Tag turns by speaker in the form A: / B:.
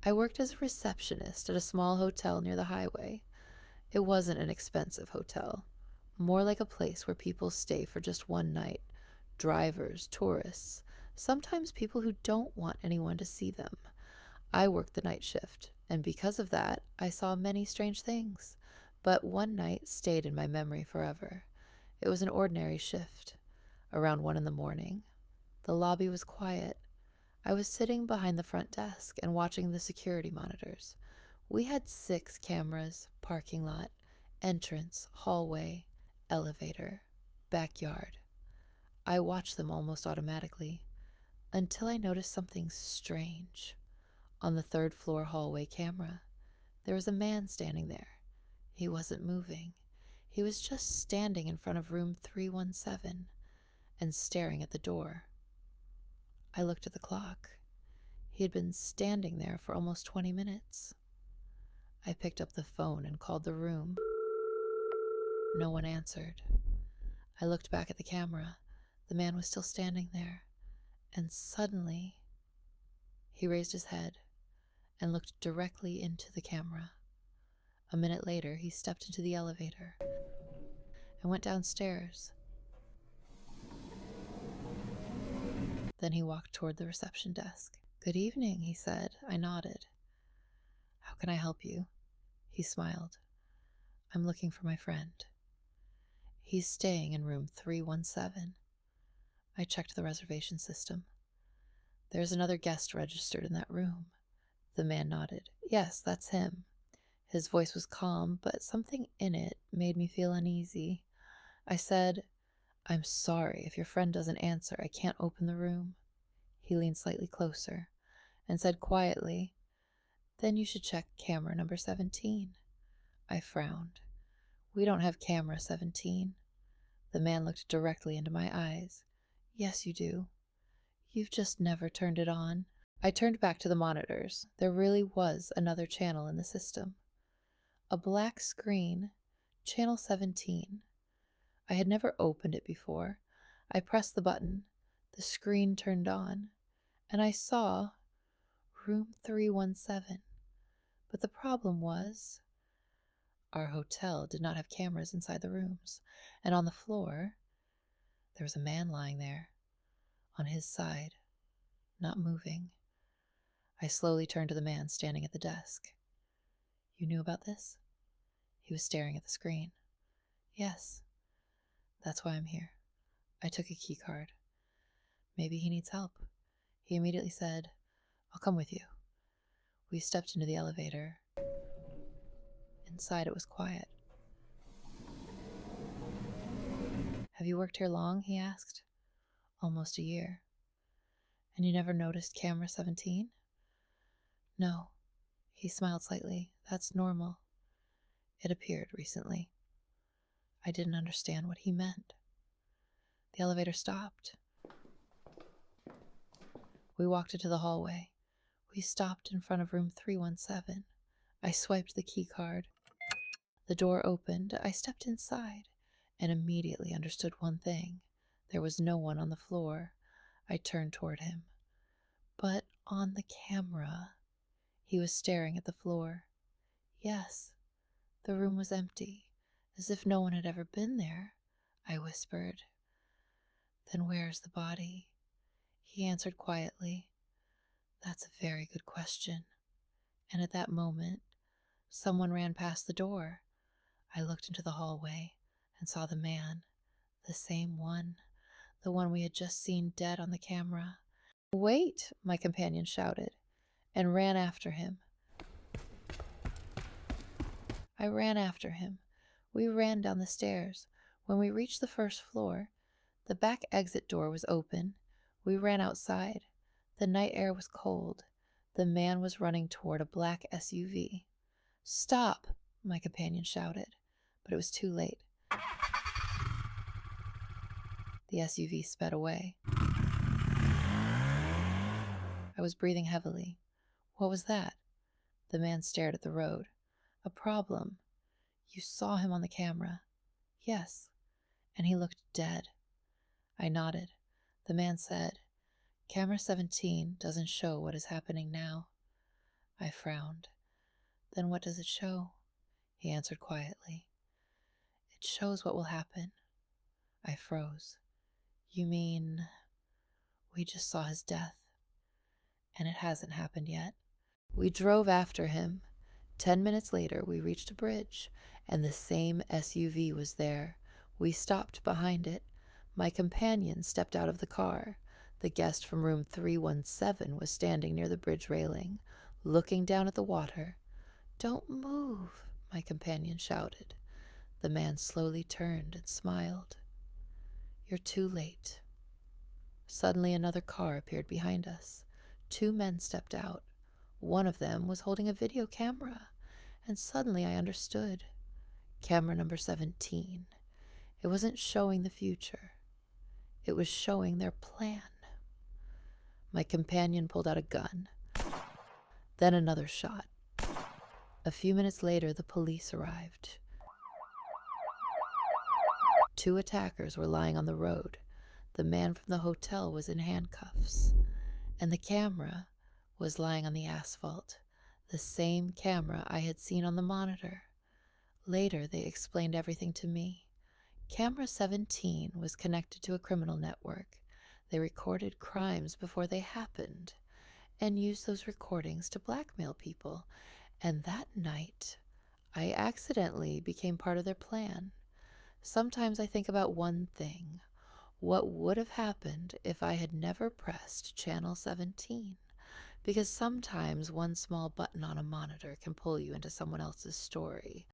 A: I worked as a receptionist at a small hotel near the highway. It wasn't an expensive hotel, more like a place where people stay for just one night. Drivers, tourists, sometimes people who don't want anyone to see them. I worked the night shift, and because of that, I saw many strange things. But one night stayed in my memory forever. It was an ordinary shift. Around 1 in the morning, the lobby was quiet. I was sitting behind the front desk and watching the security monitors. We had 6 cameras: parking lot, entrance, hallway, elevator, backyard. I watched them almost automatically until I noticed something strange. On the third floor hallway camera, there was a man standing there. He wasn't moving. He was just standing in front of room 317 and staring at the door. I looked at the clock. He had been standing there for almost 20 minutes. I picked up the phone and called the room. No one answered. I looked back at the camera. The man was still standing there, and suddenly he raised his head and looked directly into the camera. A minute later, he stepped into the elevator and went downstairs. Then he walked toward the reception desk. "Good evening," he said. I nodded. "How can I help you?" He smiled. "I'm looking for my friend. He's staying in room 317. I checked the reservation system. "There's another guest registered in that room." The man nodded. "Yes, that's him." His voice was calm, but something in it made me feel uneasy. I said, "I'm sorry, if your friend doesn't answer, I can't open the room." He leaned slightly closer and said quietly, "Then you should check camera number 17. I frowned. "We don't have camera 17. The man looked directly into my eyes. "Yes, you do. You've just never turned it on." I turned back to the monitors. There really was another channel in the system. A black screen, channel 17. I had never opened it before. I pressed the button. The screen turned on, and I saw room 317. But the problem was, our hotel did not have cameras inside the rooms, and on the floor, there was a man lying there, on his side, not moving. I slowly turned to the man standing at the desk. "You knew about this?" He was staring at the screen. "Yes. That's why I'm here." I took a key card. "Maybe he needs help." He immediately said, "I'll come with you." We stepped into the elevator. Inside it was quiet. "Have you worked here long?" he asked. "Almost a year." "And you never noticed camera 17? "No." He smiled slightly. "That's normal. It appeared recently." I didn't understand what he meant. The elevator stopped. We walked into the hallway. We stopped in front of room 317. I swiped the key card. The door opened. I stepped inside and immediately understood one thing. There was no one on the floor. I turned toward him. But on the camera, he was staring at the floor. Yes, the room was empty, as if no one had ever been there. I whispered, "Then where's the body?" He answered quietly, "That's a very good question." And at that moment, someone ran past the door. I looked into the hallway and saw the man, the same one, the one we had just seen dead on the camera. "Wait!" my companion shouted, and ran after him. I ran after him. We ran down the stairs. When we reached the first floor, the back exit door was open. We ran outside. The night air was cold. The man was running toward a black SUV. "Stop!" my companion shouted, but it was too late. The SUV sped away. I was breathing heavily. "What was that?" The man stared at the road. "A problem. You saw him on the camera." "Yes." "And he looked dead." I nodded. The man said, "Camera 17 doesn't show what is happening now." I frowned. Then what does it show? He answered quietly. It shows what will happen. I froze. You mean we just saw his death? And it hasn't happened yet. We drove after him. 10 minutes later, we reached a bridge, and the same SUV was there. We stopped behind it. My companion stepped out of the car. The guest from room 317 was standing near the bridge railing, looking down at the water. Don't move, my companion shouted. The man slowly turned and smiled. You're too late. Suddenly another car appeared behind us. 2 men stepped out. One of them was holding a video camera, and suddenly I understood. Camera number 17. It wasn't showing the future. It was showing their plan. My companion pulled out a gun. Then another shot. A few minutes later, the police arrived. 2 attackers were lying on the road. The man from the hotel was in handcuffs, and the camera was lying on the asphalt, the same camera I had seen on the monitor. Later, they explained everything to me. Camera 17 was connected to a criminal network. They recorded crimes before they happened and used those recordings to blackmail people. And that night, I accidentally became part of their plan. Sometimes I think about one thing. What would have happened if I had never pressed channel 17? Because sometimes one small button on a monitor can pull you into someone else's story.